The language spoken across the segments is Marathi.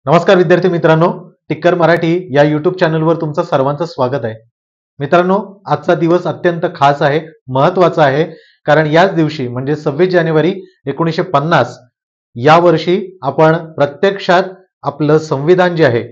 नमस्कार विद्यार्थी मित्रांनो, टिक्कर मराठी या युट्यूब चॅनलवर तुमचं सर्वांचं स्वागत आहे. मित्रांनो, आजचा दिवस अत्यंत खास आहे, महत्वाचा आहे. कारण याच दिवशी म्हणजे 26 जानेवारी 1950 या वर्षी आपण प्रत्यक्षात आपलं संविधान जे आहे,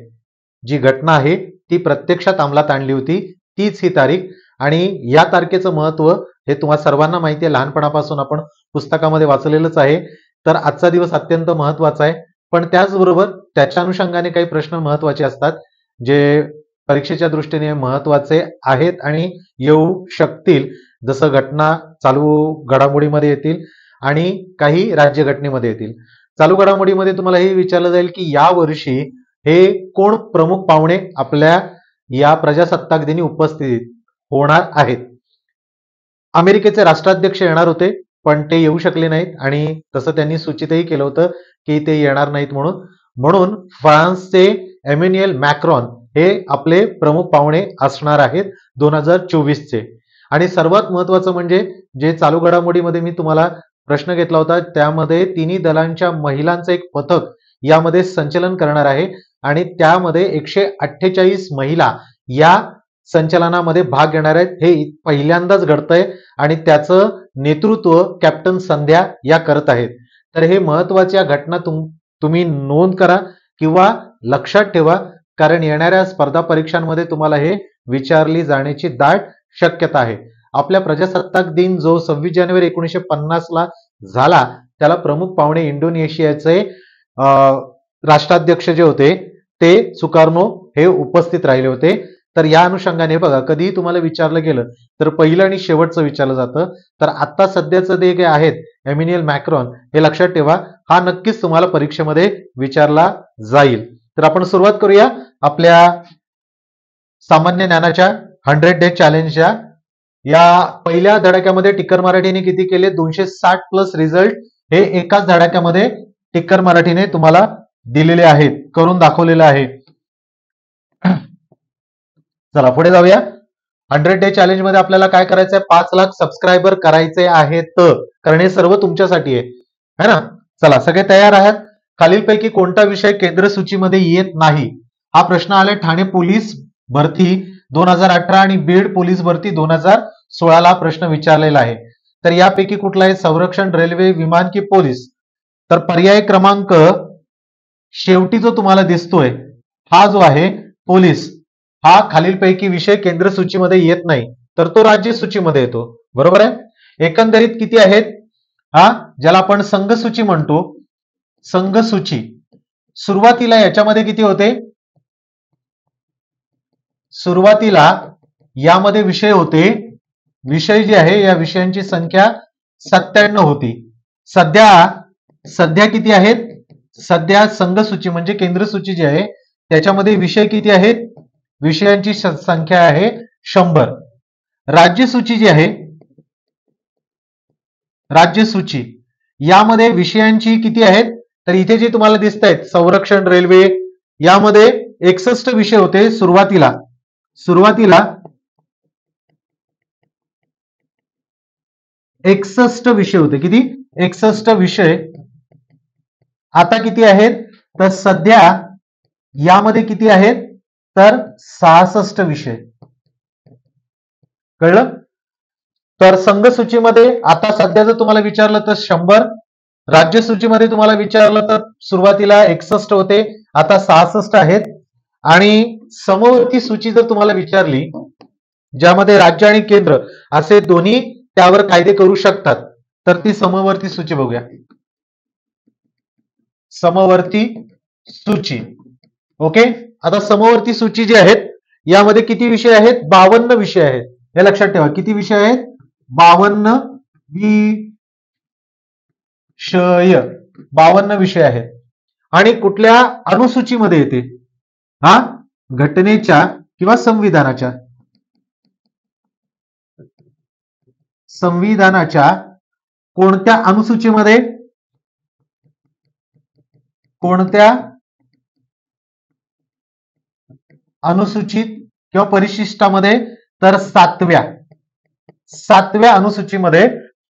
जी घटना आहे ती प्रत्यक्षात अंमलात आणली होती. तीच ही तारीख आणि या तारखेचं महत्व हे तुम्हाला सर्वांना माहिती आहे, लहानपणापासून आपण पुस्तकामध्ये वाचलेलंच आहे. तर आजचा दिवस अत्यंत महत्वाचा आहे. पण त्याचबरोबर त्याच्या अनुषंगाने काही प्रश्न महत्वाचे असतात, जे परीक्षेच्या दृष्टीने महत्वाचे आहेत आणि येऊ शकतील. जसं घटना चालू घडामोडीमध्ये येतील आणि काही राज्यघटनेमध्ये येतील. चालू घडामोडीमध्ये तुम्हाला हे विचारलं जाईल की या वर्षी हे कोण प्रमुख पाहुणे आपल्या या प्रजासत्ताक दिनी उपस्थित होणार आहेत. अमेरिकेचे राष्ट्राध्यक्ष येणार होते, पण ते येऊ शकले नाहीत आणि तसं त्यांनी सूचितही केलं होतं की ते येणार नाहीत म्हणून फ्रान्सचे एमॅन्युएल मॅक्रॉन हे आपले प्रमुख पाहुणे असणार आहेत 2024 चे. आणि सर्वात महत्वाचं म्हणजे जे चालू घडामोडीमध्ये मी तुम्हाला प्रश्न घेतला होता, त्यामध्ये तिन्ही दलांच्या महिलांचं एक पथक यामध्ये संचलन करणार आहे आणि त्यामध्ये 148 महिला या संचलनामध्ये भाग घेणार आहेत. हे पहिल्यांदाच घडतंय आणि त्याचं नेतृत्व कॅप्टन संध्या या करत आहेत. तर हे महत्वाच्या घटना तुम्ही नोंद करा किंवा लक्षात ठेवा, कारण येणाऱ्या स्पर्धा परीक्षांमध्ये तुम्हाला हे विचारली जाण्याची दाट शक्यता आहे. आपल्या प्रजासत्ताक दिन जो 26 जानेवारी 1950 ला झाला, त्याला प्रमुख पाहुणे इंडोनेशियाचे राष्ट्राध्यक्ष जे होते ते सुकार्नो हे उपस्थित राहिले होते. तर या अनुषंगाने बघा, कधीही तुम्हाला विचारलं गेलं तर पहिलं आणि शेवटचं विचारलं जातं. तर आता सध्याचं जे काही आहेत एमॅन्युएल मॅक्रॉन, हे लक्षात ठेवा, हा नक्कीच तुम्हाला परीक्षेमध्ये विचारला जाईल. तर आपण सुरुवात करूया आपल्या सामान्य ज्ञानाच्या 100 डे चॅलेंजच्या. या पहिल्या धडाक्यामध्ये टिक्कर मराठीने किती केले? 260 प्लस रिझल्ट हे एकाच धडाक्यामध्ये टिक्कर मराठीने तुम्हाला दिलेले आहेत, करून दाखवलेलं आहे. चला पुढे जाऊया. 100 डे चॅलेंज मध्ये आपल्याला काय करायचं आहे? 5 लाख सबस्क्रायबर करायचे आहेत, कारण हे सर्व तुमच्यासाठी आहे ना. चला, सगळे तयार आहात? खालीलपैकी कोणता विषय केंद्र सूचीमध्ये येत नाही? हा प्रश्न आलाय ठाणे पोलीस भरती 2018 आणि बीड पोलीस भरती 2016 ला प्रश्न विचारलेला आहे. तर यापैकी कुठला आहे? संरक्षण, रेल्वे, विमान की पोलीस? तर पर्याय क्रमांक शेवटी जो तुम्हाला दिसतोय हा जो आहे पोलीस, हा खालीलपैकी विषय केंद्र सूचीमध्ये येत नाही, तर तो राज्य सूचीमध्ये येतो. बरोबर आहे. एकंदरीत किती आहेत? ज्याला आपण संघ सूची म्हणतो, संघ सूची. सुरुवातीला याच्यामध्ये किती होते? सुरुवातीला यामध्ये विषय होते, विषय जे आहे या विषयांची संख्या 97 होती. सध्या किती आहेत? सध्या संघ सूची म्हणजे केंद्र सूची जी आहे त्याच्यामध्ये विषय किती आहेत? विषयांची संख्या आहे 100. राज्य सूची जी आहे, राज्य सूची यामध्ये विषयांची किती आहेत? तर इथे जे तुम्हाला दिसत आहेत संरक्षण, रेल्वे, यामध्ये 61 विषय होते सुरुवातीला. 61 विषय होते. किती? 61 विषय. आता किती आहेत? तर सध्या यामध्ये किती आहेत? तर 66 विषय. कळलं? तर संघ सूचीमध्ये आता सध्या जर तुम्हाला विचारलं तर 100, राज्य सूचीमध्ये तुम्हाला विचारलं तर सुरुवातीला 61 होते, आता 66 आहेत. आणि समवर्ती सूची जर तुम्हाला विचारली, ज्यामध्ये राज्य आणि केंद्र असे दोन्ही त्यावर कायदे करू शकतात, तर ती समवर्ती सूची बघूया. समवर्ती सूची. ओके. आता समवर्ती सूची जी आहेत यामध्ये किती विषय आहेत? 52 विषय आहेत. हे लक्षात ठेवा. किती विषय आहेत? 52 विषय. 52 विषय आहेत. आणि कुठल्या अनुसूचीमध्ये येते? घटनेच्या किंवा संविधानाच्या. संविधानाच्या कोणत्या अनुसूचीमध्ये? कोणत्या अनुसूचित किंवा परिशिष्टामध्ये? तर 7व्या अनुसूचीमध्ये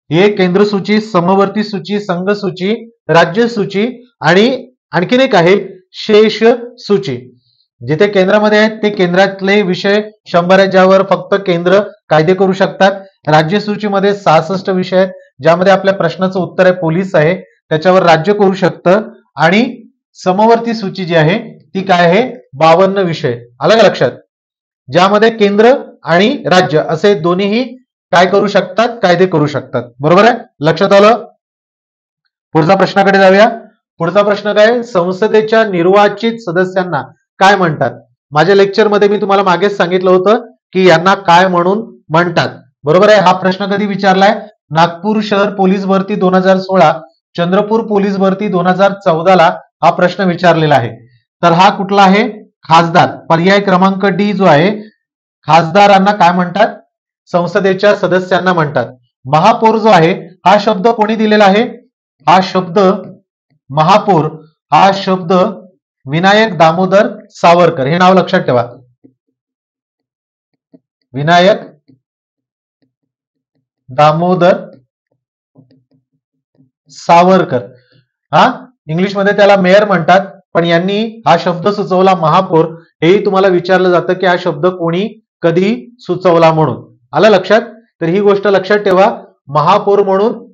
हे केंद्र सूची, समवर्ती सूची, संघ सूची, राज्य सूची आणि आणखीन एक आहे शेष सूची. जिथे केंद्रामध्ये आहेत ते केंद्रातले विषय 100 आहेत, ज्यावर फक्त केंद्र कायदे करू शकतात. राज्य सूचीमध्ये 66 विषय आहेत, ज्यामध्ये आपल्या प्रश्नाचं उत्तर आहे पोलीस आहे, त्याच्यावर राज्य करू शकतं. आणि समवर्ती सूची जी आहे ती काय आहे, 52 विषय. आलं का लक्षात? ज्यामध्ये केंद्र आणि राज्य असे दोन्हीही काय करू शकतात, कायदे करू शकतात. बरोबर आहे, लक्षात आलं? पुढचा प्रश्नाकडे जाऊया. पुढचा प्रश्न काय, संसदेच्या निर्वाचित सदस्यांना काय म्हणतात? माझ्या लेक्चरमध्ये मी तुम्हाला मागेच सांगितलं होतं की यांना काय म्हणून म्हणतात. बरोबर आहे. हा प्रश्न कधी विचारलाय? नागपूर शहर पोलीस भरती 2016, चंद्रपूर पोलीस भरती 2014 हा प्रश्न विचारलेला आहे. तर हा कुठला आहे? खासदार. पर्याय क्रमांक डी जो आहे, खासदारांना काय म्हणतात? संसदेच्या सदस्यांना म्हणतात. महापौर जो आहे हा शब्द कोणी दिलेला आहे? हा शब्द महापौर हा शब्द विनायक दामोदर सावरकर. हे नाव लक्षात ठेवा, विनायक दामोदर सावरकर. हा इंग्लिशमध्ये त्याला मेयर म्हणतात, पण यांनी हा शब्द सुचवला महापौर. हेही तुम्हाला विचारलं जातं की हा शब्द कोणी कधी सुचवला म्हणून. आलं लक्षात? तर ही गोष्ट लक्षात ठेवा, महापौर म्हणून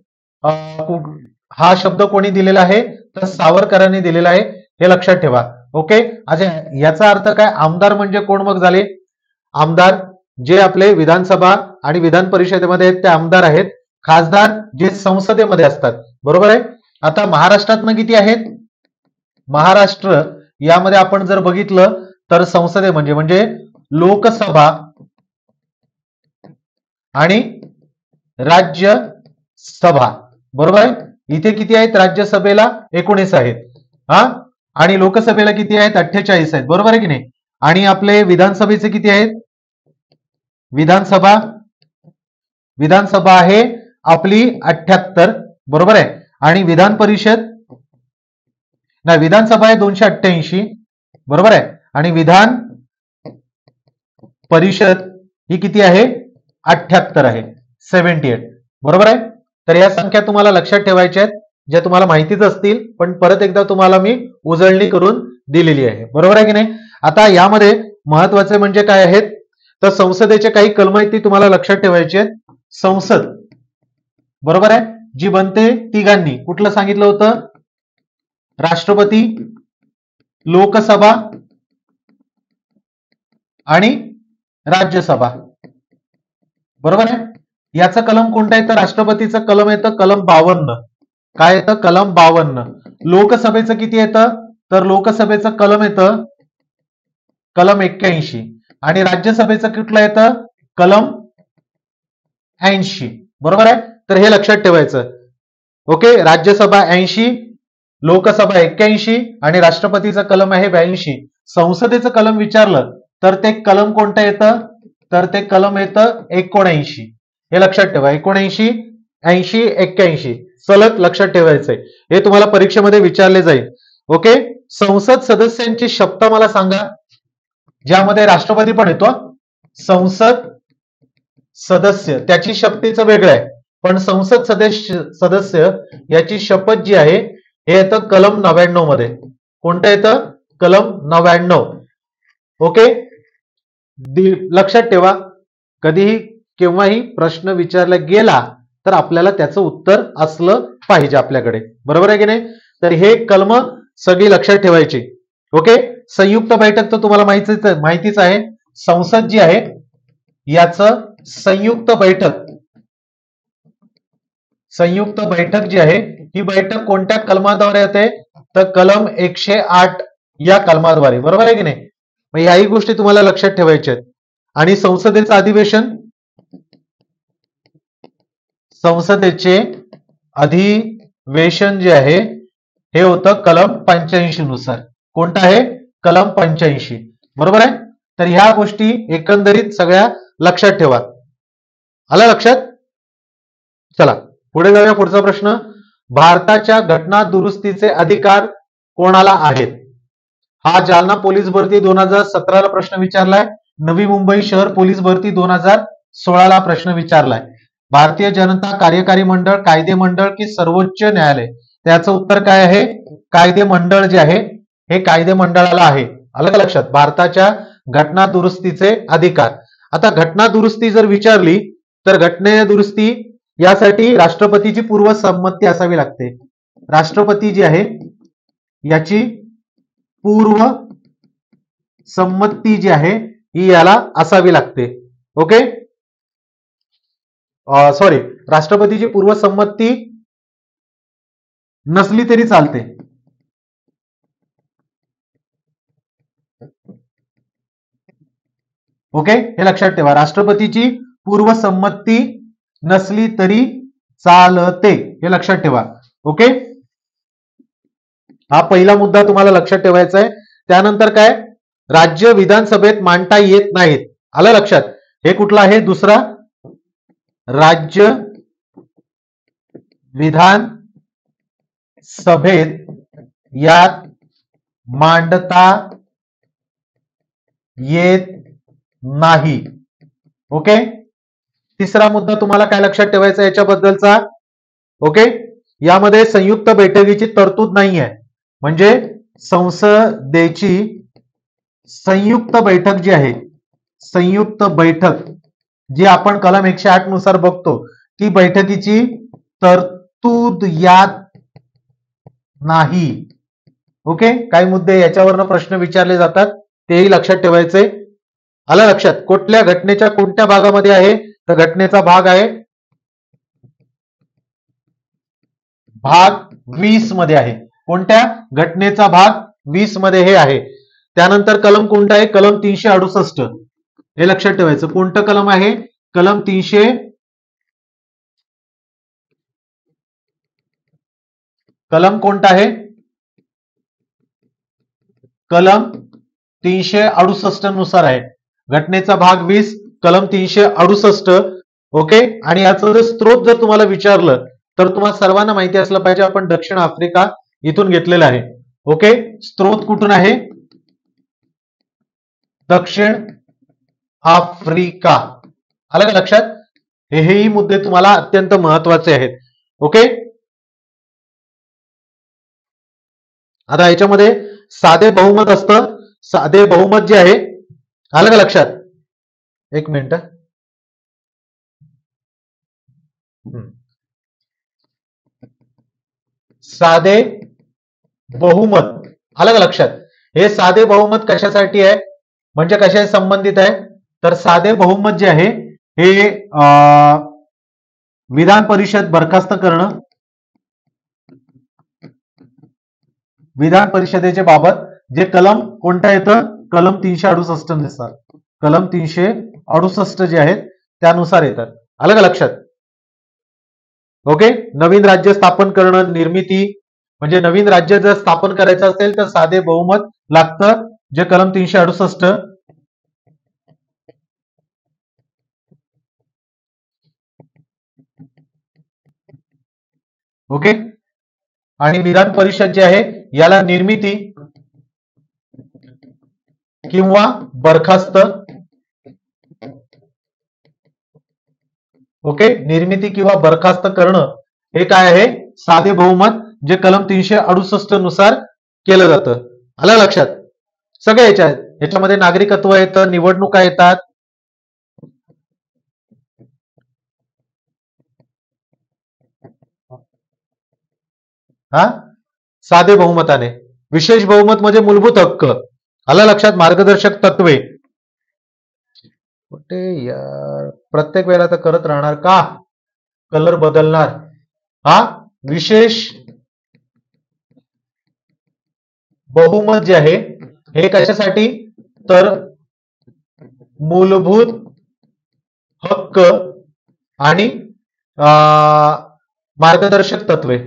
हा शब्द कोणी दिलेला आहे? तर सावरकरांनी दिलेला आहे. हे लक्षात ठेवा. ओके. अच्छा, याचा अर्थ काय? आमदार म्हणजे कोण मग झाले? आमदार जे आपले विधानसभा आणि विधान परिषदेमध्ये आहेत ते आमदार आहेत. खासदार जे संसदेमध्ये असतात. बरोबर आहे. आता महाराष्ट्रात किती आहेत? महाराष्ट्र यामध्ये आपण जर बघितलं तर संसदे म्हणजे लोकसभा आणि राज्यसभा. बरोबर आहे. इथे किती आहेत? राज्यसभेला 19 आहेत, हा, आणि लोकसभेला किती आहेत? 48 आहेत. बरोबर आहे की नाही? आणि आपले विधानसभेचे किती आहेत? विधानसभा आहे आपली 78. बरोबर आहे. आणि विधान परिषद नाही, विधानसभा आहे 288. बरोबर आहे. आणि विधान परिषद ही किती आहे? 78 आहे, 78. बरोबर आहे. तर या संख्या तुम्हाला लक्षात ठेवायच्या आहेत, ज्या तुम्हाला माहितीच असतील, पण परत एकदा तुम्हाला मी उजळणी करून दिलेली आहे. बरोबर आहे की नाही? आता यामध्ये महत्वाचे म्हणजे काय आहेत? तर संसदेचे काही कलम आहेत ती तुम्हाला लक्षात ठेवायची आहेत. संसद बरोबर आहे जी बनते तिघांनी. कुठलं सांगितलं होतं? राष्ट्रपती, लोकसभा आणि राज्यसभा. बरोबर आहे. याचं कलम कोणतं आहे? तर राष्ट्रपतीचं कलम येतं कलम 52. काय येतं? कलम 52. लोकसभेचं किती येतं? तर लोकसभेचं कलम येतं कलम 81. आणि राज्यसभेचं कुठलं येतं? कलम 80. बरोबर आहे. तर हे लक्षात ठेवायचं. ओके. राज्यसभा 80, लोकसभा 81 आणि राष्ट्रपतीचं कलम आहे 82. संसदेचं कलम विचारलं तर ते कलम कोणतं येतं? तर ते कलम येतं 79. हे लक्षात ठेवा. 79, 80, 81 सलग लक्षात ठेवायचंय. हे तुम्हाला परीक्षेमध्ये विचारले जाईल. ओके. संसद सदस्यांची शपथ मला सांगा, ज्यामध्ये राष्ट्रपती पण येतो. संसद सदस्य त्याची शपथेचं वेगळं आहे, पण संसद सदस्य याची शपथ जी आहे हे येतं कलम 99 मध्ये. कोणतं येतं? कलम 99. ओके. लक्षात ठेवा, कधीही केव्हाही प्रश्न विचारला गेला तर आपल्याला त्याचं उत्तर असलं पाहिजे आपल्याकडे. बरोबर आहे की नाही? तर हे कलम सगळी लक्षात ठेवायची. ओके. संयुक्त बैठक तर तुम्हाला माहितीच आहे. संसद जी आहे याचं संयुक्त बैठक जी आहे ही बैठक कोणत्या कलमाद्वारे येते? तर कलम 108 या कलमाद्वारे. बरोबर आहे की नाही? मग याही गोष्टी तुम्हाला लक्षात ठेवायच्या आहेत. आणि संसदेचे अधिवेशन जे आहे हे होतं कलम 85 नुसार. कोणतं आहे? कलम 85. बरोबर आहे. तर ह्या गोष्टी एकंदरीत सगळ्या लक्षात ठेवा. आलं लक्षात? चला पुढे जाऊया. पुढचा प्रश्न, भारताच्या घटना दुरुस्तीचे अधिकार कोणाला आहेत? हा जालना पोलीस भरती 2017 प्रश्न विचारलाय. नवी मुंबई शहर पोलीस भरती 2016 प्रश्न विचारलाय. भारतीय जनता कार्यकारी मंडळ, कायदे मंडळ की सर्वोच्च न्यायालय? त्याचं उत्तर काय आहे? कायदे मंडळ जे आहे हे कायदे मंडळाला आहे. आलं का लक्षात? भारताच्या घटना दुरुस्तीचे अधिकार. आता घटना दुरुस्ती जर विचारली तर घटने दुरुस्ती यासाठी राष्ट्रपतीची पूर्व संमती असावी लागते. राष्ट्रपती जी आहे याची पूर्व संमती जी आहे ही याला असावी लागते. ओके, सॉरी, राष्ट्रपतीची पूर्व संमती नसली तरी चालते. ओके, हे लक्षात ठेवा. राष्ट्रपतीची पूर्व संमती नसली तरी चालते, हे लक्षात ठेवा. ओके, हा पहिला मुद्दा तुम्हाला लक्षात ठेवायचा आहे. त्यानंतर काय, राज्य विधानसभेत मांडता येत नाहीत. आलं लक्षात? हे कुठलं आहे? दुसरा, राज्य विधान सभेत यात मांडता येत नाही. ओके, तिसरा मुद्दा तुम्हाला काय लक्षात ठेवायचा याच्याबद्दलचा? ओके, यामध्ये संयुक्त बैठकीची तरतूद नाही आहे. म्हणजे संसदेची संयुक्त बैठक जी आहे, संयुक्त बैठक जी आपण कलम 108 नुसार बघतो, ती बैठकीची तरतूद यात नाही. ओके, काही मुद्दे याच्यावरनं प्रश्न विचारले जातात, तेही लक्षात ठेवायचे. आलं लक्षात? कुठल्या घटनेच्या कोणत्या भागामध्ये आहे? तर घटनेचा भाग आहे भाग 20 मध्ये आहे. कोणत्या? घटनेचा भाग 20 मध्ये हे आहे. त्यानंतर कलम कोणता आहे? कलम 368. हे लक्षात ठेवायचं. कोणतं कलम आहे? कलम 300. कलम कोणता आहे? कलम 368 नुसार आहे. घटनेचा भाग 20, कलम 368. ओके, आणि याचा जर स्त्रोत जर तुम्हाला विचारलं तर तुम्हाला सर्वांना माहिती असलं पाहिजे, आपण दक्षिण आफ्रिका इथून घेतलेला आहे. ओके, स्त्रोत कुठून आहे? दक्षिण आफ्रिका. आलं का लक्षात? हेही मुद्दे तुम्हाला अत्यंत महत्वाचे आहेत. ओके, आता याच्यामध्ये साधे बहुमत असतं. साधे बहुमत जे आहे, आलं का लक्षात? एक मिनिट. साधे बहुमत, आलं का लक्षात? हे साधे बहुमत कशासाठी आहे, म्हणजे कशाशी संबंधित आहे? तर साधे बहुमत जे आहे हे विधान परिषद बरखास्त करणं, विधान परिषदेच्या बाबत जे कलम कोणता येतं? कलम 368 नुसार. कलम 368 जे आहेत त्यानुसार येतात. आलं का लक्षात? ओके, नवीन राज्य स्थापन करणं, निर्मिती, म्हणजे नवीन राज्य जर स्थापन करायचं असेल तर साधे बहुमत लागतं, जे कलम 368. ओके, आणि विधान परिषद जे आहे याला निर्मिती किंवा बरखास्त. ओके, निर्मिती किंवा बरखास्त करणं हे काय आहे? साधे बहुमत, जे कलम 368 नुसार केलं जातं. आलं लक्षात? सगळे याच्यामध्ये नागरिकत्व येतं, निवडणुका येतात. हा, साधे बहुमताने. विशेष बहुमत म्हणजे मूलभूत हक्क. आलं लक्षात? मार्गदर्शक तत्वे. कुठे यार, प्रत्येक वेळेला तर करत राहणार का? कलर बदलणार. हा, विशेष बहुमत जे आहे हे कशासाठी? तर मूलभूत हक्क आणि मार्गदर्शक तत्वे.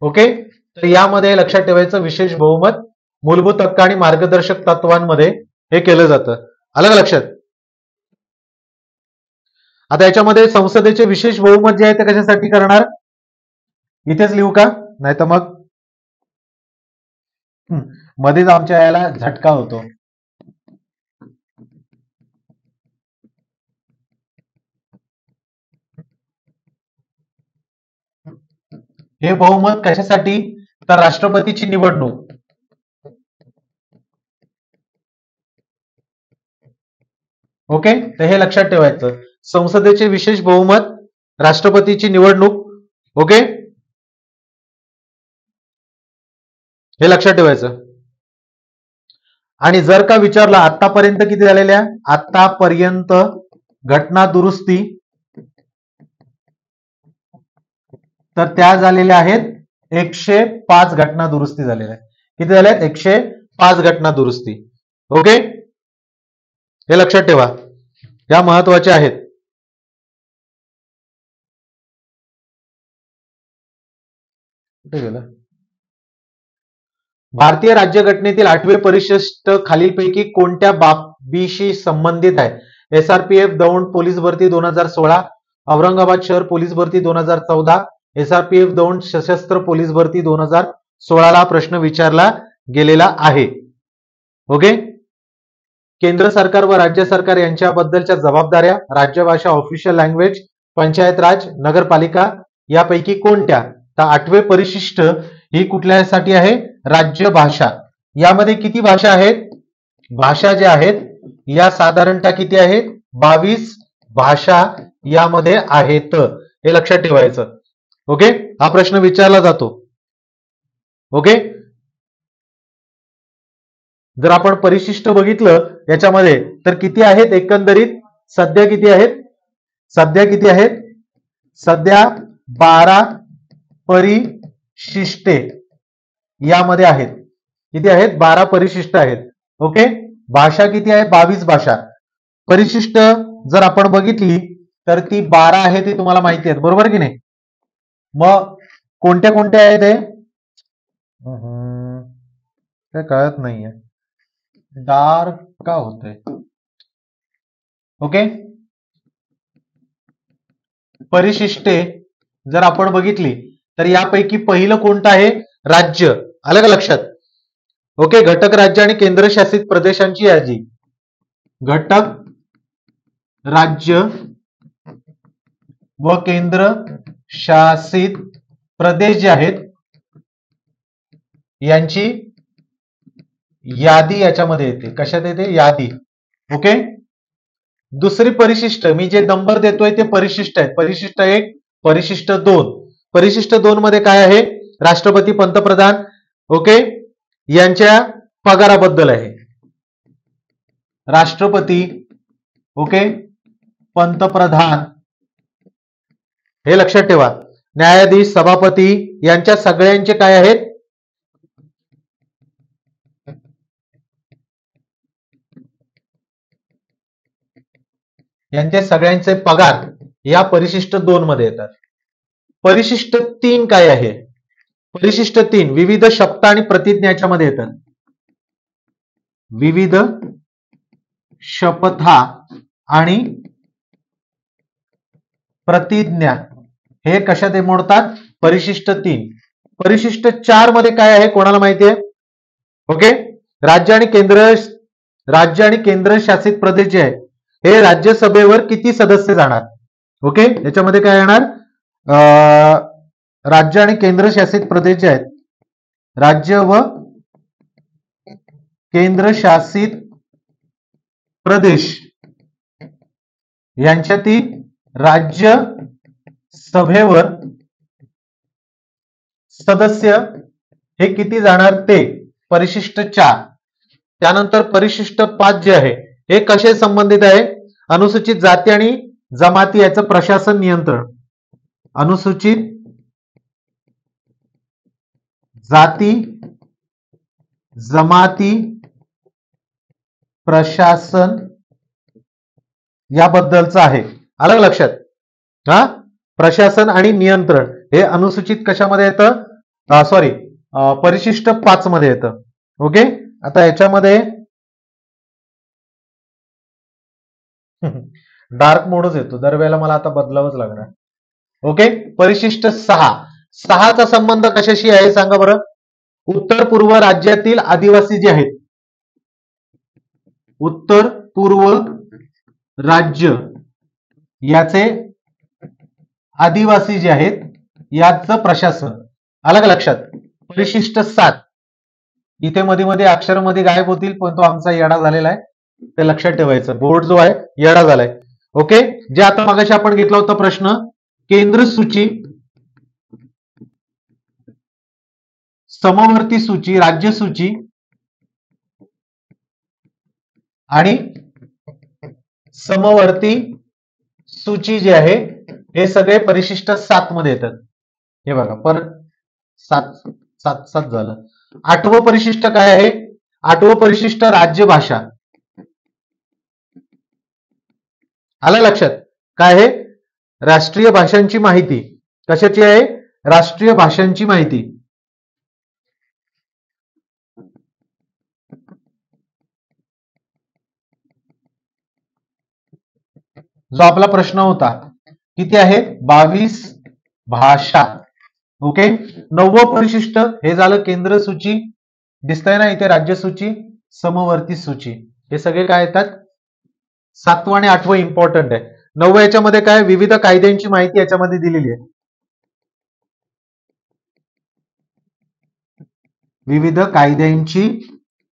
ओके, तर यामध्ये लक्षात ठेवायचं, विशेष बहुमत, मूलभूत हक्क आणि मार्गदर्शक तत्वांमध्ये हे केलं जातं. आलं का लक्षात? आता याच्यामध्ये संसदेचे विशेष बहुमत जे आहे ते कशासाठी करणार? इथेच लिहू का? नाही तर मग मध्येच आमच्या याला झटका होतो. हे बहुमत कशासाठी? तर राष्ट्रपतीची निवडणूक. ओके, तर हे लक्षात ठेवायचं. संसदेचे विशेष बहुमत, राष्ट्रपतीची निवडणूक. ओके, हे लक्षात ठेवायचं. आणि जर का विचारलं आतापर्यंत किती झालेल्या, आतापर्यंत घटना दुरुस्ती, तर त्या झालेल्या आहेत 105 घटना दुरुस्ती झालेल्या आहेत. किती झाल्या? 105 घटना दुरुस्ती. ओके, हे लक्षात ठेवा, या महत्वाच्या आहेत. कुठे गेलं? भारतीय राज्यघटनेतील 8वे परिशिष्ट खालीलपैकी कोणत्या बाबीशी संबंधित आहे? एसआरपीएफ दौंड पोलीस भरती 2016, औरंगाबाद शहर पोलीस भरती 2014, एसआरपीएफ दौंड सशस्त्र पोलीस भरती 2016 ला प्रश्न विचारला गेलेला आहे. ओके, केंद्र सरकार व राज्य सरकार यांच्याबद्दलच्या जबाबदाऱ्या, राज्यभाषा, ऑफिशियल लँग्वेज, पंचायत राज, नगरपालिका यापैकी कोणत्या? तर 8वे परिशिष्ट ही कुठल्यासाठी आहे? राज्य भाषा. यामध्ये किती भाषा आहेत? भाषा ज्या आहेत या साधारणतः किती आहेत? 22 भाषा यामध्ये आहेत. हे लक्षात ठेवायचं. ओके, हा प्रश्न विचारला जातो. ओके, जर आपण परिशिष्ट बघितलं याच्यामध्ये तर किती आहेत एकंदरीत? सध्या किती आहेत? सध्या 12 परिशिष्टे यामध्ये आहेत. किती आहेत? 12 परिशिष्ट आहेत. ओके, भाषा किती आहे? 22 भाषा. परिशिष्ट जर आपण बघितली तर ती 12 आहे, ती तुम्हाला माहिती आहे, बरोबर की नाही? मग कोणत्या कोणत्या आहेत हे काय कळत नाहीये, डार्क का होतंय? ओके, परिशिष्टे जर आपण बघितली तर यापैकी पहिलं कोणतं आहे? राज्य. आलं का लक्षात? ओके, घटक राज्य आणि केंद्रशासित प्रदेशांची यादी. घटक राज्य व केंद्र शासित प्रदेश जे आहेत यांची यादी याच्यामध्ये येते. कशात येते? यादी. ओके, दुसरी परिशिष्ट मी जे नंबर देतोय ते परिशिष्ट आहेत. परिशिष्ट 1, परिशिष्ट 2. परिशिष्ट 2 मध्ये काय आहे? राष्ट्रपती, पंतप्रधान ओके यांच्या पगाराबद्दल आहे. राष्ट्रपती ओके, पंतप्रधान हे लक्षात ठेवा. न्यायाधीश, सभापती यांच्या सगळ्यांचे काय आहेत? यांचे सगळ्यांचे पगार या परिशिष्ट 2 मध्ये येतात. परिशिष्ट 3 काय आहे? परिशिष्ट 3 विविध शपथ आणि प्रतिज्ञाच्या मध्ये येतात. विविध शपथा आणि प्रतिज्ञा हे कशात मोडतात? परिशिष्ट 3. परिशिष्ट 4 मध्ये काय आहे? कोणाला माहिती आहे? ओके, राज्य आणि केंद्र शासित प्रदेश जे आहे हे राज्यसभेवर किती सदस्य जाणार? ओके, याच्यामध्ये काय येणार? राज्य आणि केंद्र शासित प्रदेश जे आहेत, राज्य व केंद्र शासित प्रदेश यांच्यातील राज्य सभेवर सदस्य हे किती जाणार? ते परिशिष्ट 4. त्यानंतर परिशिष्ट 5 जे आहे हे कसे संबंधित आहे? अनुसूचित जाती आणि जमाती याचं प्रशासन नियंत्रण. अनुसूचित जाती जमाती प्रशासन याबद्दलचं आहे. आलं लक्षात? हा, प्रशासन आणि नियंत्रण हे अनुसूचित कशामध्ये येतं? परिशिष्ट 5 मध्ये येतं. ओके, आता याच्यामध्ये डार्क मोडच येतो दरवेळेला, मला आता बदलावंच लागणार. ओके, परिशिष्ट 6 चा संबंध कशाशी आहे सांगा बरं? उत्तर पूर्व राज्यातील आदिवासी जे आहेत, उत्तर पूर्व राज्य याचे आदिवासी जे आहेत याचं प्रशासन. आलं का लक्षात? परिशिष्ट 7 इथे मध्ये मध्ये अक्षर मध्ये गायब होतील, पण तो आमचा येडा झालेला आहे, ते लक्षात ठेवायचं. बोर्ड जो आहे येडा झालाय. ओके, जे आता मागाशी आपण घेतला होता प्रश्न, केंद्र सूची, समवर्ती सूची, राज्य सूची आणि समवर्ती सूची जे आहे हे सगळे परिशिष्ट 7 मध्ये येतात. हे बघा, पर 7 7 7 झालं. 8वं परिशिष्ट काय आहे? 8वं परिशिष्ट राज्य भाषा. आलं लक्षात? काय आहे? राष्ट्रीय भाषांची माहिती. कशाची आहे? राष्ट्रीय भाषांची माहिती. जो आपला प्रश्न होता, किती आहेत? 22 भाषा. ओके. 9वं परिशिष्ट हे झालं केंद्र सूची, दिसतंय ना इथे, राज्य सूची, समवर्ती सूची, हे सगळे काय येतात? 7वं आणि 8वं इम्पॉर्टंट आहे. 9वं याच्यामध्ये काय? विविध कायद्यांची माहिती याच्यामध्ये दिलेली आहे. विविध कायद्यांची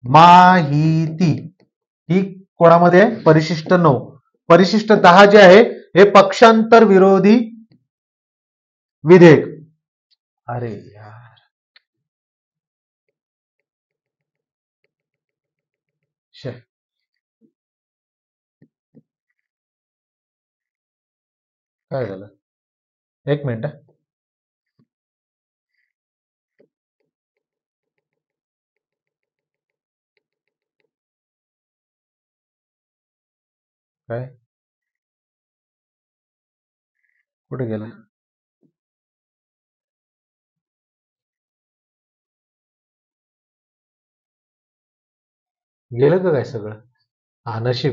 माहिती ही कोणामध्ये आहे? परिशिष्ट 9. परिशिष्ट 10 जे आहे हे पक्षांतर विरोधी विधेयक. अरे यार, काय झालं? एक मिनिट. काय कुठे गेलं? गेलं का काय सगळं? हा, नशीब.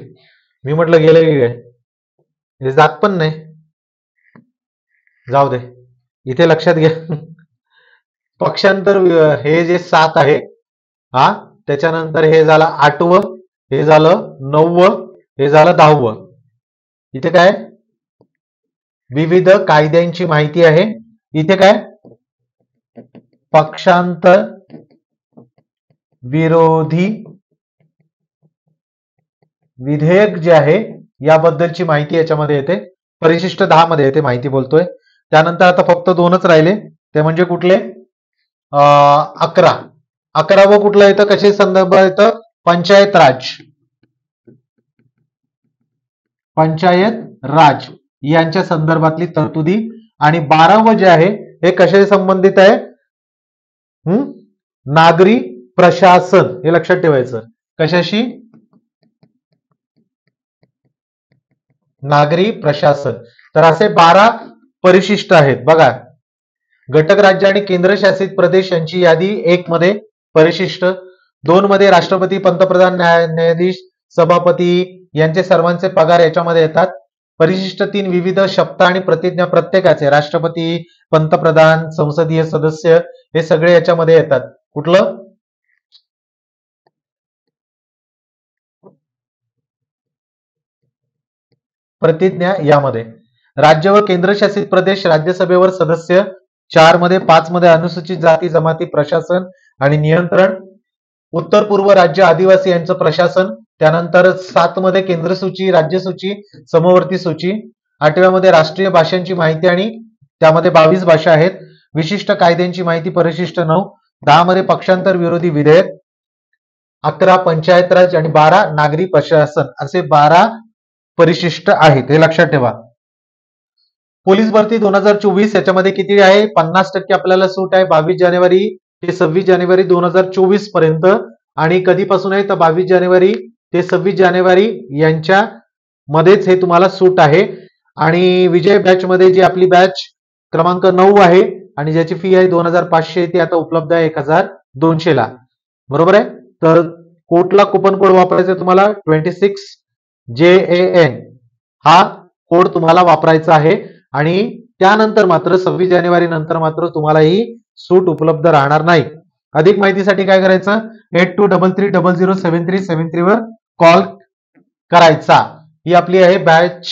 मी म्हटलं गेलं की काय, हे जात पण नाही. जाऊ दे, इथे लक्षात घ्या. पक्षांतर हे जे 7 आहे, हा, त्याच्यानंतर हे झालं 8वं, हे झालं 9वं, हे झालं 10वं. इथे काय? विविध कायद्यांची माहिती आहे. इथे काय? पक्षांतर विरोधी विधेयक जे आहे याबद्दलची माहिती याच्यामध्ये येते. परिशिष्ट 10 मध्ये येते, माहिती बोलतोय. त्यानंतर आता फक्त 2च राहिले, ते म्हणजे कुठले? 11. 11वं कुठलं येतं? कशा संदर्भ येतं? पंचायत राज. पंचायत राज यांच्या संदर्भातली तरतुदी. आणि 12वं जे आहे हे कशाशी संबंधित आहे? नागरी प्रशासन. हे लक्षात ठेवायचं. कशाशी? नागरी प्रशासन. तर असे 12 परिशिष्ट आहेत बघा. घटक राज्य आणि केंद्रशासित प्रदेश यांची यादी 1 मध्ये, परिशिष्ट 2 मध्ये राष्ट्रपती, पंतप्रधान, न्यायाधीश, सभापती यांचे सर्वांचे पगार याच्यामध्ये येतात. परिशिष्ट 3 विविध शपथ आणि प्रतिज्ञा प्रत्येकाचे, राष्ट्रपती, पंतप्रधान, संसदीय सदस्य हे सगळे याच्यामध्ये येतात. कुठलं? प्रतिज्ञा यामध्ये. राज्य व केंद्रशासित प्रदेश राज्यसभेवर सदस्य 4 मध्ये, 5 मध्ये अनुसूचित जाती जमाती प्रशासन आणि नियंत्रण, उत्तर पूर्व राज्य आदिवासी यांचं प्रशासन. त्यानंतर 7 मध्ये केंद्र सूची, राज्य सूची, समवर्ती सूची. 8व्या मध्ये राष्ट्रीय भाषांची माहिती आणि त्यामध्ये 22 भाषा आहेत. विशिष्ट कायद्यांची माहिती परिशिष्ट 9. 10 मध्ये पक्षांतर विरोधी विधेयक, 11 पंचायत राज आणि 12 नागरी प्रशासन, असे 12 परिशिष्ट आहेत. हे लक्षात ठेवा. पोलीस भरती 2024 याच्यामध्ये किती आहे? 50% आपल्याला सूट आहे 22 जानेवारी ते 26 जानेवारी 2024 पर्यंत. आणि कधीपासून आहे? तर 22 जानेवारी ते 26 जानेवारी यांच्या मध्येच हे तुम्हाला सूट आहे. आणि विजय बॅच मध्ये जी आपली बॅच क्रमांक 9 आहे आणि ज्याची फी आहे 2500, ती आता उपलब्ध आहे 1200 ला. बरोबर आहे? तर कोटला कुपन कोड वापरायचा तुम्हाला 26JAN हा कोड तुम्हाला वापरायचा आहे. आणि त्यानंतर मात्र 26 जानेवारी नंतर मात्र तुम्हाला ही सूट उपलब्ध राहणार नाही. अधिक माहितीसाठी काय करायचं? 8233007373 वर कॉल करायचा. ही आपली आहे बॅच,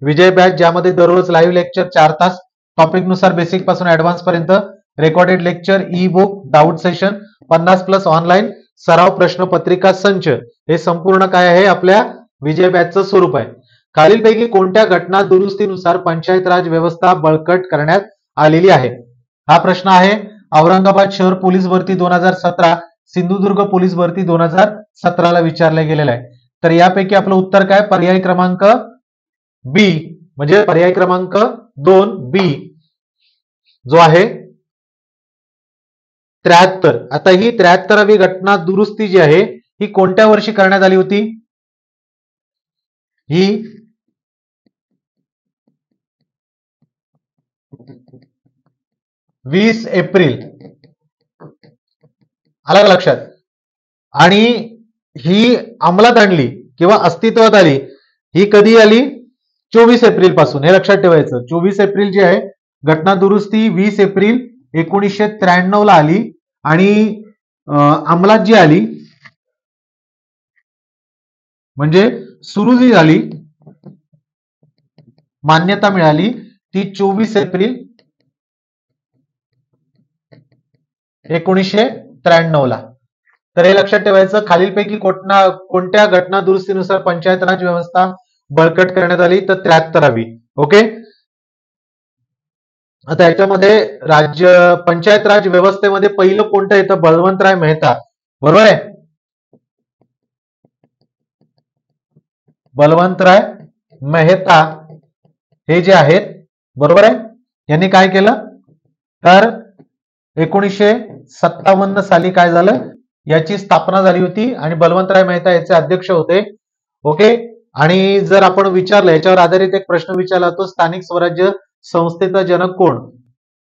विजय बॅच, ज्यामध्ये दररोज लाईव्ह लेक्चर 4 तास, टॉपिक नुसार बेसिक पासून ऍडव्हान्स पर्यंत recorded lecture, E book, doubt session, 50+ online सराव प्रश्नपत्रिका संच, हे संपूर्ण काय आहे आपल्या विजय बॅचचं स्वरूप आहे. खालीलपैकी कोणत्या घटना दुरुस्तीनुसार पंचायत राज व्यवस्था बळकट करण्यात आलेली आहे? हा प्रश्न आहे. औरंगाबाद शहर पोलीस भरती 2017, सिंधुदुर्ग पोलीस भरती 2017 ला विचारला गेलेला आहे. तर यापैकी आपलं उत्तर काय? पर्याय क्रमांक बी, म्हणजे पर्याय क्रमांक 2 बी जो आहे 73. आता ही 73वी घटना दुरुस्ती जी आहे ही कोणत्या वर्षी करण्यात आली होती? ही 20 एप्रिल, आलं लक्षात. आणि ही अंमलात आणली किंवा अस्तित्वात आली ही कधी आली? 24 एप्रिल पासून. हे लक्षात ठेवायचं. 24 एप्रिल जी आहे घटना दुरुस्ती 20 एप्रिल 1993 ला आली आणि अंमलात जी आली म्हणजे सुरू जी झाली, मान्यता मिळाली ती 24 एप्रिल 1993 ला. तर हे लक्षात ठेवायचं. खालीलपैकी कोणत्या घटना दुरुस्तीनुसार पंचायत राज व्यवस्था बळकट करण्यात आली? तर 73वी. ओके. आता याच्यामध्ये पंचायत राज व्यवस्थेमध्ये पहिलं कोणतं येतं? बळवंतराय मेहता, बरोबर आहे. बळवंतराय मेहता हे जे आहेत, बरोबर आहे, यांनी काय केलं? तर 1957 साली काय झालं? याची स्थापना झाली होती आणि बळवंतराय मेहता याचे अध्यक्ष होते. ओके. आणि जर आपण विचारलं, याच्यावर आधारित एक प्रश्न विचारला तो स्थानिक स्वराज्य संस्थेचा जनक कोण?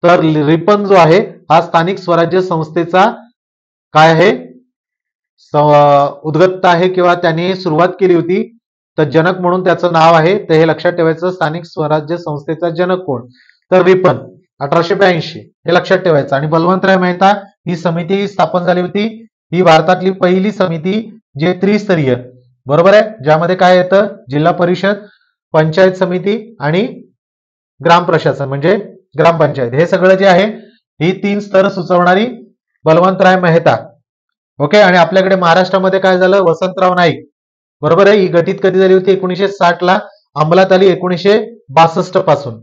तर रिपन जो आहे हा स्थानिक स्वराज्य संस्थेचा काय आहे? उद्गत्ता आहे किंवा त्याने सुरुवात केली होती. तर जनक म्हणून त्याचं नाव आहे. तर हे लक्षात ठेवायचं. स्थानिक स्वराज्य संस्थेचा जनक कोण? तर रिपन, 1882. हे लक्षात ठेवायचं. आणि बळवंतराय मेहता ही समिती स्थापन झाली होती. ही भारतातली पहिली समिती जे त्रिस्तरीय, बरोबर आहे, ज्यामध्ये काय येतं? जिल्हा परिषद, पंचायत समिती आणि ग्राम प्रशासन म्हणजे ग्रामपंचायत, हे सगळं जे आहे ही 3 स्तर सुचवणारी बळवंतराय मेहता. ओके. आणि आपल्याकडे महाराष्ट्रामध्ये काय झालं? वसंतराव नाईक, बरोबर आहे. ही गठीत कधी झाली होती? 1960 ला अंमलात आली 1962 पासून.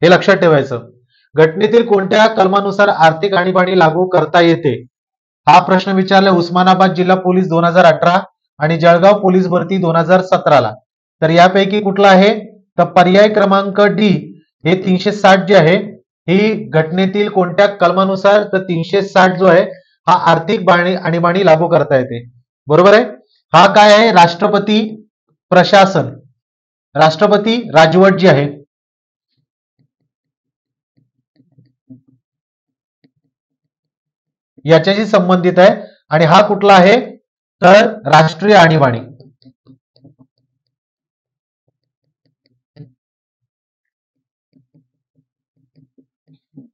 हे लक्षात ठेवायचं. घटनेतील कोणत्या कलमानुसार आर्थिक आणीबाणी लागू करता येते? हा प्रश्न विचारला उस्मानाबाद जिल्हा पोलीस 2018 आणि जळगाव पोलीस भरती 2017 ला. तर यापैकी कुठला आहे? तर पर्याय क्रमांक डी हे 360 जे आहे ही घटनेतील कोणत्या कलमानुसार? तर 360 जो आहे हा आर्थिक आणीबाणी लागू करता येते, बरोबर आहे. हा काय आहे? राष्ट्रपती प्रशासन, राष्ट्रपती राजवट जी आहे याच्याशी संबंधित आहे. आणि हा कुठला आहे? तर राष्ट्रीय आणीबाणी.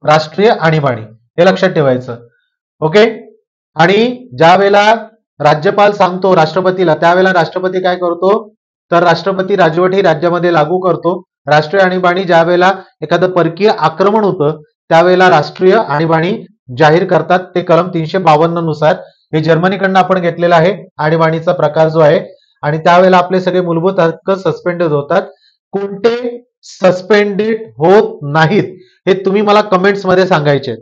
राष्ट्रीय आणीबाणी हे लक्षात ठेवायचं. ओके. आणि ज्या वेळेला राज्यपाल सांगतो राष्ट्रपतीला, त्यावेळेला राष्ट्रपती काय करतो? तर राष्ट्रपती राजवट ही राज्यामध्ये लागू करतो. राष्ट्रीय आणीबाणी ज्या वेळेला एखादं परकीय आक्रमण होतं त्यावेळेला राष्ट्रीय आणीबाणी जाहीर करतात. ते कलम 352 नुसार. हे जर्मनीकडनं आपण घेतलेलं आहे आणीबाणीचा प्रकार जो आहे. आणि त्यावेळेला आपले सगळे मूलभूत हक्क सस्पेंडेड होतात. कोणते सस्पेंडेड होत नाहीत हे तुम्ही मला कमेंट्स मध्ये सांगायचे.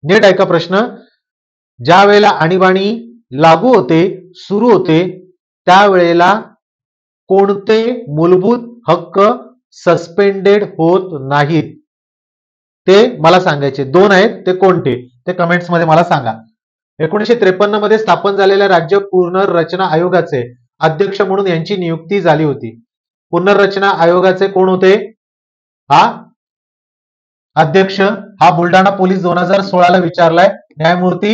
नीट ऐका प्रश्न. ज्या वेळेला आणीबाणी लागू होते, सुरू होते, त्यावेळेला कोणते मूलभूत हक्क सस्पेंडेड होत नाहीत ते मला सांगायचे. 2 आहेत, ते कोणते ते कमेंट्स मध्ये मला सांगा. 1953 मध्ये स्थापन झालेल्या राज्य पुनर्रचना आयोगाचे अध्यक्ष म्हणून यांची नियुक्ती झाली होती. पुनर्रचना आयोगाचे कोण होते? हा अध्यक्ष हा बुलढाणा पोलीस 2016 ला विचारलाय. न्यायमूर्ती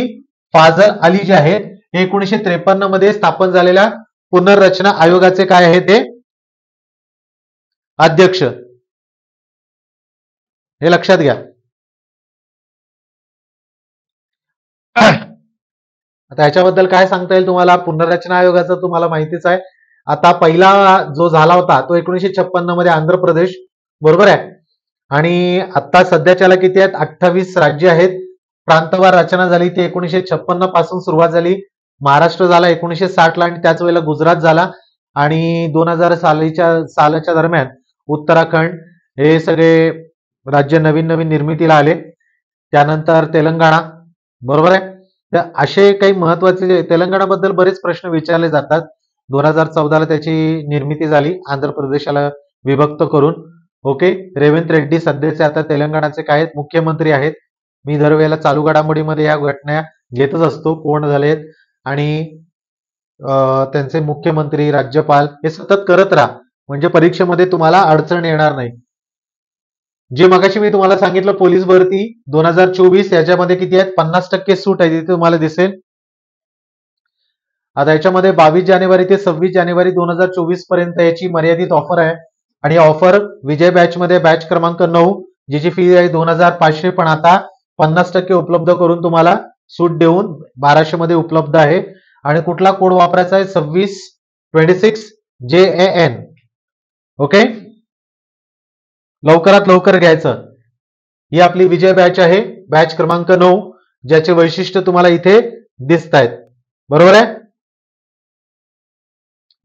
फाजल अली जे आहेत हे 1953 मध्ये स्थापन झालेल्या पुनर्रचना आयोगाचे काय आहे? ते अध्यक्ष. हे लक्षात घ्या. आता याच्याबद्दल काय सांगता येईल तुम्हाला? पुनर्रचना आयोगाचं तुम्हाला माहितीच आहे. आता पहिला जो झाला होता तो 1956 मध्ये आंध्र प्रदेश, बरोबर आहे. आणि आता सध्याच्याला किती आहेत? 28 राज्य आहेत. प्रांतवार रचना झाली ती 1956 पासून सुरुवात झाली. महाराष्ट्र झाला 1960 ला आणि त्याच वेळेला गुजरात झाला आणि 2000 सालाच्या दरम्यान उत्तराखंड हे सगळे राज्य नवीन नवीन निर्मितीला आले. त्यानंतर तेलंगणा, बरोबर आहे. तर असे काही महत्वाचे तेलंगणाबद्दल बरेच प्रश्न विचारले जातात. 2014ला त्याची निर्मिती झाली आंध्र प्रदेशाला विभक्त करून. ओके, रेवंत रेड्डी सध्याचे आता तेलंगणाचे काय मुख्यमंत्री आहेत. मी दरवेळेला चालू घडामोडीमध्ये या घटना घेतच असतो, कोण झालेत आणि त्यांचे मुख्यमंत्री, राज्यपाल हे सतत करत राहा, म्हणजे परीक्षेमध्ये तुम्हाला अडचण येणार नाही. जे मगाशी मी तुम्हाला सांगितलं पोलीस भरती 2024 याच्यामध्ये किती आहेत, 50% सूट आहे, तिथे तुम्हाला दिसेल. आता याच्यामध्ये 22 जानेवारी ते 26 जानेवारी 2024 पर्यंत याची मर्यादित ऑफर आहे आणि ऑफर विजय बॅच मध्ये बॅच क्रमांक 9 जिची फी आहे 2500 पण आता 50% उपलब्ध करून तुम्हाला सूट देऊन 1200 मध्ये उपलब्ध आहे. आणि कुठला कोड वापरायचा आहे, 2626 JAN. ओके, लवकरात लवकर घ्यायचं. ही आपली विजय बॅच आहे, बॅच क्रमांक 9, ज्याचे वैशिष्ट्य तुम्हाला इथे दिसत आहेत, बरोबर आहे.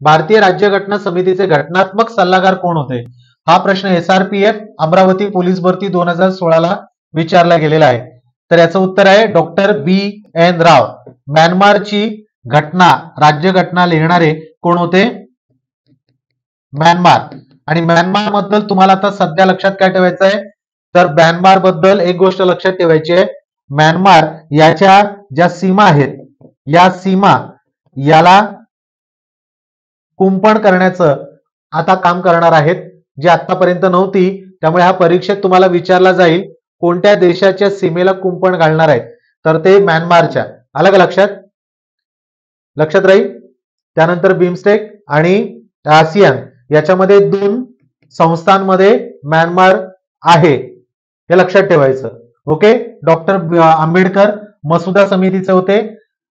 भारतीय राज्यघटना समितीचे घटनात्मक सल्लागार कोण होते, हा प्रश्न SRPF अमरावती पोलीस भरती 2016 ला विचारला गेलेला आहे. तर याचं उत्तर आहे डॉक्टर BN राव. म्यानमारची घटना राज्यघटना लिहिणारे कोण होते, म्यानमार. आणि म्यानमार बद्दल तुम्हाला आता सध्या लक्षात काय ठेवायचं आहे, तर म्यानमार बद्दल एक गोष्ट लक्षात ठेवायची आहे, म्यानमार याच्या ज्या सीमा आहेत या सीमा याला कुंपण करण्याचं आता काम करणार आहेत, जी आतापर्यंत नव्हती. त्यामुळे हा परीक्षेत तुम्हाला विचारला जाईल कोणत्या देशाच्या सीमेला कुंपण घालणार आहेत, तर ते म्यानमारच्या. आलं का लक्षात, लक्षात राहील. त्यानंतर बिमस्टेक आणि आसियान याच्यामध्ये 2 संस्थांमध्ये म्यानमार आहे, हे लक्षात ठेवायचं. ओके, डॉक्टर आंबेडकर मसुदा समितीचे होते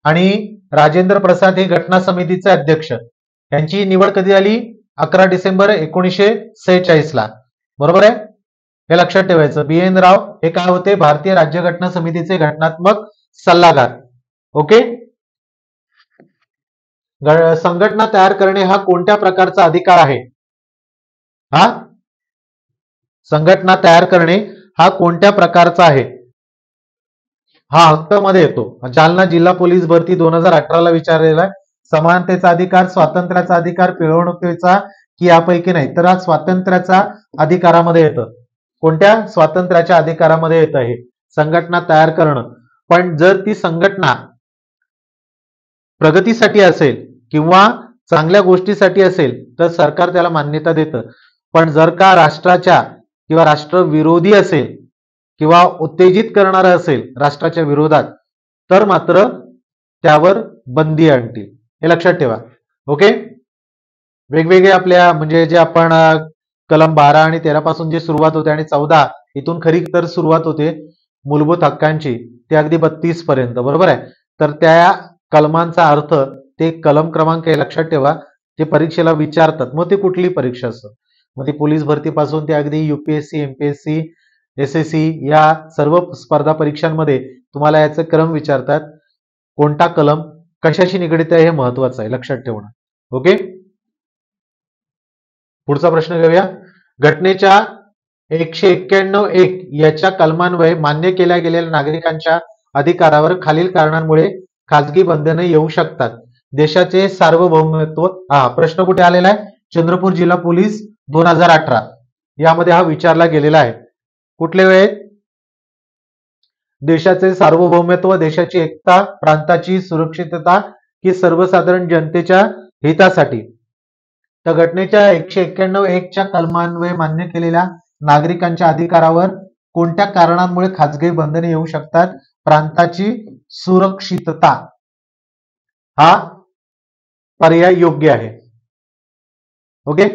आणि राजेंद्र प्रसाद हे घटना समितीचे अध्यक्ष. यांची निवड कधी झाली, 11 डिसेंबर 1946 ला, बरोबर आहे, हे लक्षात ठेवायचं. BN राव हे काय होते, भारतीय राज्यघटना समितीचे घटनात्मक सल्लागार. ओके, संघटना तयार करणे हा कोणत्या प्रकारचा अधिकार आहे, हा संघटना तयार करणे हा कोणत्या प्रकारचा आहे, हा हक्कामध्ये येतो. जालना जिल्हा पोलीस भरती 2018 ला विचारलेला आहे. समानतेचा अधिकार, स्वातंत्र्याचा अधिकार, पिळवणुकीचा की यापैकी नाही, तर हा स्वातंत्र्याचा अधिकारामध्ये येतं. कोणत्या, स्वातंत्र्याच्या अधिकारामध्ये येतं हे संघटना तयार करणं. पण जर ती संघटना प्रगतीसाठी असेल किंवा चांगल्या गोष्टीसाठी असेल तर सरकार त्याला मान्यता देतं. पण जर का राष्ट्राच्या किंवा राष्ट्रविरोधी असेल किंवा उत्तेजित करणारा असेल राष्ट्राच्या विरोधात, तर मात्र त्यावर बंदी आणतील, हे लक्षात ठेवा. ओके, वेगवेगळे आपल्या म्हणजे जे आपण कलम 12 आणि 13 पासून जे सुरुवात होते आणि 14 इथून खरी तर सुरुवात होते मूलभूत हक्कांची, ते अगदी 32 पर्यंत, बरोबर आहे. तर त्या कलमांचा अर्थ ते कलम क्रमांक हे लक्षात ठेवा, ते परीक्षेला विचारतात. मग ते कुठली परीक्षा असो, मग ती पोलीस भरतीपासून ते अगदी UPSC, MPSC, SSC या सर्व स्पर्धा परीक्षांमध्ये तुम्हाला याचे क्रम विचारतात. कोणता कलम कशाशी निगडित आहे हे महत्वाचं आहे, लक्षात ठेवणं. ओके, पुढचा प्रश्न घेऊया. घटनेच्या 191 याच्या कलमान्वये मान्य केल्या गेलेल्या नागरिकांच्या अधिकारावर खालील कारणांमुळे खाजगी बंधने येऊ शकतात. देशाचे सार्वभौमत्व, हा प्रश्न कुठे आलेला आहे, चंद्रपूर जिल्हा पोलीस 2018 यामध्ये हा विचारला गेलेला आहे. कुठले वेळ, देशाचे सार्वभौमत्व, देशाची एकता, प्रांताची सुरक्षितता की सर्वसाधारण जनतेच्या हितासाठी. तर घटनेच्या 191 च्या कलमान्वये मान्य केलेल्या नागरिकांच्या अधिकारावर कोणत्या कारणांमुळे खाजगी बंधने येऊ शकतात, प्रांताची सुरक्षितता हा पर्याय योग्य आहे. ओके,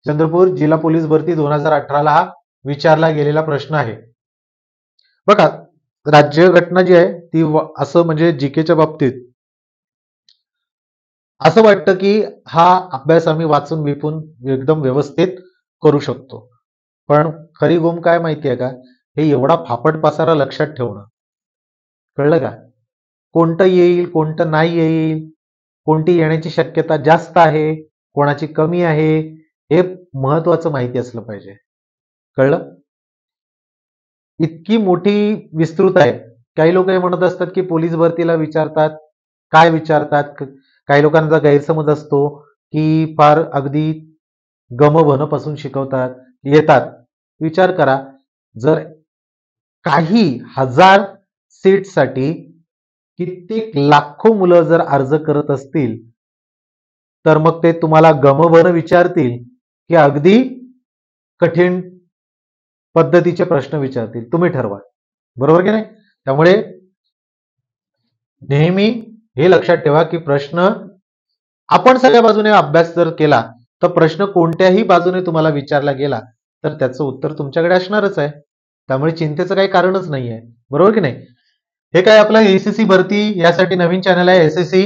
चंद्रपूर जिल्हा पोलीस भरती 2018 ला हा विचारला गेलेला प्रश्न आहे. बघा, राज्यघटना जी आहे ती असं म्हणजे जीकेच्या बाबतीत असं वाटतं की हा अभ्यास आम्ही वाचून विपून एकदम व्यवस्थित करू शकतो. पण खरी गोम काय माहिती आहे का, हे एवढा फापट पसारा लक्षात ठेवणं. कळलं का? कोणतं येईल, कोणतं नाही येईल, कोणती येण्याची शक्यता जास्त आहे, कोणाची कमी आहे, हे महत्वाचं माहिती असलं पाहिजे. कळलं? इतकी मोठी विस्तृत आहे. काही लोक हे म्हणत असतात की पोलीस भरतीला विचारतात, काय विचारतात? काही लोकांचा गैरसमज असतो की फार अगदी गम पासून शिकवतात, येतात. विचार करा, जर काही हजार सीटसाठी कित्येक लाखो मुलं जर अर्ज करत असतील, तर मग ते तुम्हाला गम विचारतील की अगदी कठीण पद्धतीचे प्रश्न विचारतील? तुम्ही ठरवा. बरोबर की नाही? त्यामुळे नेहमी हे लक्षात ठेवा की प्रश्न आपण सगळ्या बाजूने अभ्यास जर केला, तर प्रश्न कोणत्याही बाजूने तुम्हाला विचारला गेला तर त्याचं उत्तर तुमच्याकडे असणारच आहे. त्यामुळे चिंतेचं काही कारणच नाहीये. बरोबर की नाही? हे काय आपलं एसएससी भरती यासाठी नवीन चॅनल आहे, एसएससी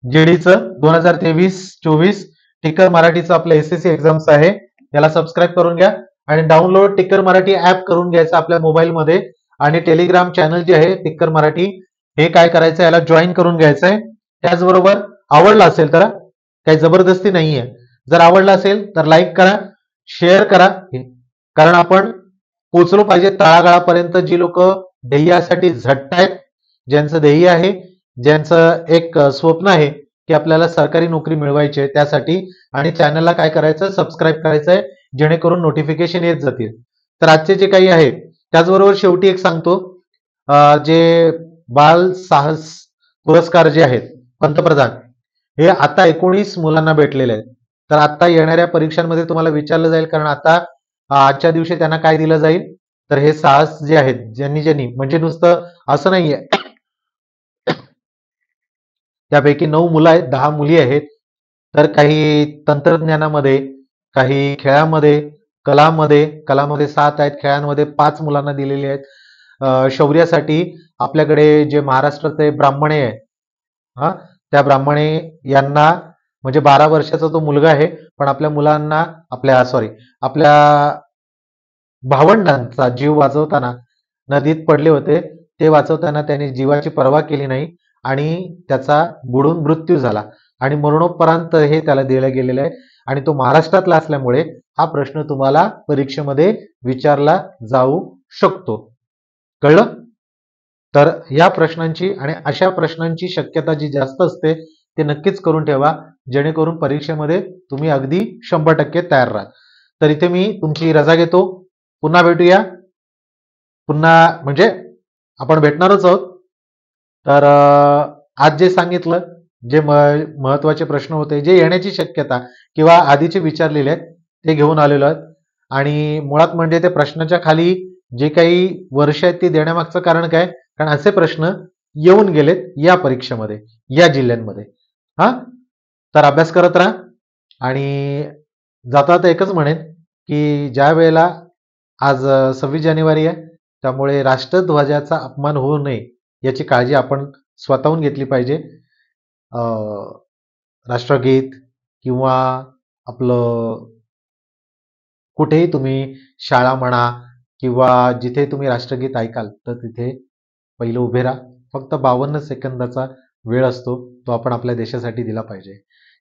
जीडीचं 2023-24 टिकर मराठीचं आपलं एसएससी एक्झाम्स आहे. याला सबस्क्राईब करून घ्या आणि डाउनलोड टिकर मराठी ऍप करून घ्यायचं आपल्या मोबाईलमध्ये. आणि टेलिग्राम चॅनल जे आहे टिकर मराठी, हे काय करायचं, याला जॉईन करून घ्यायचंय. त्याचबरोबर आवडला असेल तर, काही जबरदस्ती नाहीये, जर आवडला असेल तर लाईक करा, शेअर करा. कारण आपण पोचलो पाहिजे तळागाळापर्यंत. जी लोक ध्येयासाठी झटतायत, ज्यांचं ध्येय आहे, ज्यांचं एक स्वप्न आहे की आपल्याला सरकारी नोकरी मिळवायची आहे, त्यासाठी. आणि चॅनलला काय करायचं, सबस्क्राईब करायचंय, जेणेकरून नोटिफिकेशन येत जातील. तर आजचे जे काही आहे, त्याचबरोबर शेवटी एक सांगतो, जे बाल साहस पुरस्कार जे आहेत पंतप्रधान, हे आता 19 मुलांना भेटलेले आहेत. तर आता येणाऱ्या परीक्षांमध्ये तुम्हाला विचारलं जाईल, कारण आता आजच्या दिवशी त्यांना काय दिलं जाईल, तर हे साहस जे आहेत, ज्यांनी म्हणजे नुसतं असं नाहीये, त्यापैकी 9 मुलं आहेत, 10 मुली आहेत. तर काही तंत्रज्ञानामध्ये, काही खेळामध्ये, कलामध्ये 7 आहेत, खेळांमध्ये 5 मुलांना दिलेले आहेत. शौर्यासाठी आपल्याकडे जे महाराष्ट्राचे ब्राह्मणे आहे, हा, त्या ब्राह्मणे यांना, म्हणजे 12 वर्षाचा तो मुलगा आहे, पण आपल्या मुलांना, आपल्या भावंडांचा जीव वाचवताना नदीत पडले होते. ते वाचवताना त्यांनी जीवाची पर्वा केली नाही आणि त्याचा बुडून मृत्यू झाला. आणि मरणोपरांत हे त्याला दिलं गेलेलं आहे. आणि तो महाराष्ट्रातला असल्यामुळे हा प्रश्न तुम्हाला परीक्षेमध्ये विचारला जाऊ शकतो. कळलं? तर या प्रश्नांची आणि अशा प्रश्नांची शक्यता जी जास्त असते, ते नक्कीच करून ठेवा, जेणेकरून परीक्षेमध्ये तुम्ही अगदी 100% तयार राहाल. तर इथे मी तुमची रजा घेतो. पुन्हा भेटूया. पुन्हा म्हणजे आपण भेटणारच आहोत. तर आज जे सांगितलं, जे महत्वाचे प्रश्न होते, जे येण्याची शक्यता किंवा आधीचे विचारलेले आहेत, ते घेऊन आलेलो आहेत. आणि मुळात म्हणजे ते प्रश्नाच्या खाली जे काही वर्ष आहेत ते देण्यामागचं कारण काय, कारण असे प्रश्न येऊन गेलेत या परीक्षेमध्ये, या जिल्ह्यांमध्ये. हा, तर अभ्यास करत राहा. आणि जाता जाता एकच म्हणेन की ज्या वेळेला आज 26 जानेवारी आहे, त्यामुळे राष्ट्रध्वजाचा अपमान होऊ नये याची काळजी आपण स्वतःहून घेतली पाहिजे. राष्ट्रगीत किंवा आपलं कुठेही तुम्ही शाळा म्हणा किंवा जिथे तुम्ही राष्ट्रगीत ऐकाल, तर तिथे पहिलं उभे राहा. फक्त 52 सेकंदाचा वेळ असतो, तो आपण आपल्या देशासाठी दिला पाहिजे.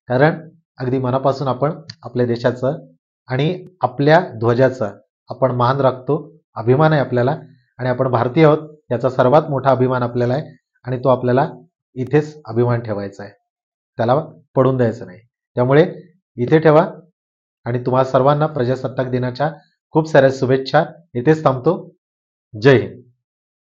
कारण अगदी मनापासून आपण आपल्या देशाचं आणि आपल्या ध्वजाचा आपण मान राखतो, अभिमान आहे आपल्याला. आणि आपण भारतीय आहोत याचा सर्वात मोठा अभिमान आपल्याला आहे. आणि तो आपल्याला इथेच अभिमान ठेवायचा आहे, त्याला पडून द्यायचं नाही. त्यामुळे इथे ठेवा. आणि तुम्हा सर्वांना प्रजासत्ताक दिनाच्या खूप साऱ्या शुभेच्छा. इथेच थांबतो. जय हिंद.